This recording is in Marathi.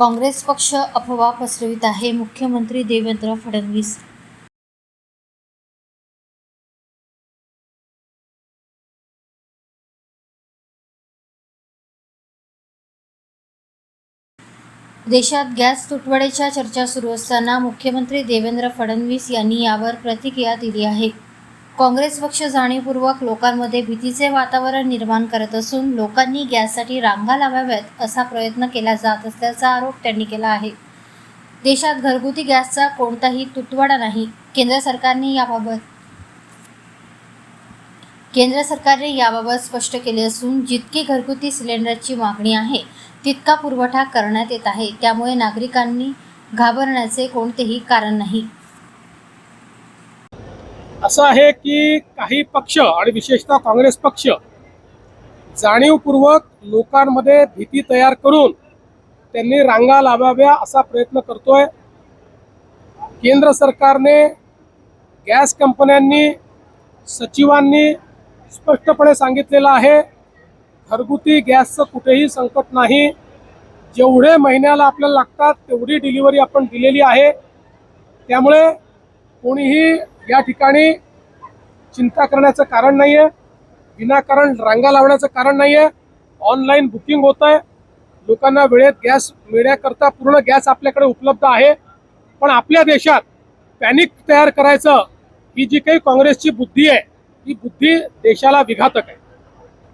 काँग्रेस पक्ष अफवा पसरवित आहे. मुख्यमंत्री देवेंद्र फडणवीस. देशात गॅस तुटवड्याच्या चर्चा सुरू असताना मुख्यमंत्री देवेंद्र फडणवीस यांनी यावर प्रतिक्रिया दिली आहे. काँग्रेस पक्ष जाणीवपूर्वक लोकांमध्ये भीतीचे वातावरण निर्माण करत असून लोकांनी गॅससाठी रांगा लावाव्यात असा प्रयत्न केला जात असल्याचा आरोप त्यांनी केला आहे. देशात घरगुती गॅसचा कोणताही तुटवडा नाही. केंद्र सरकारने याबाबत स्पष्ट केले असून जितकी घरगुती सिलेंडरची मागणी आहे तितका पुरवठा करण्यात येत आहे. त्यामुळे नागरिकांनी घाबरण्याचे कोणतेही कारण नाही. असं आहे की काही पक्ष आणि विशेषतः काँग्रेस पक्ष जाणीवपूर्वक लोकांमध्ये भीती तयार करून त्यांनी रांगा लावाव्या असा प्रयत्न करतोय. केंद्र सरकारने, गॅस कंपन्यांनी, सचिवांनी स्पष्टपणे सांगितलेलं आहे, घरगुती गॅसचं कुठेही संकट नाही. जेवढे महिन्याला आपल्याला लागतात तेवढी डिलिव्हरी आपण दिलेली आहे. त्यामुळे कोणीही या ठिकाणी चिंता करण्याचं कारण नाही आहे. विनाकारण रांगा लावण्याचं कारण नाही आहे. ऑनलाईन बुकिंग होत आहे. लोकांना वेळेत गॅस मिळण्याकरता पूर्ण गॅस आपल्याकडे उपलब्ध आहे. पण आपल्या देशात पॅनिक तयार करायचं ही जी काही काँग्रेसची बुद्धी आहे ही बुद्धी देशाला विघातक आहे.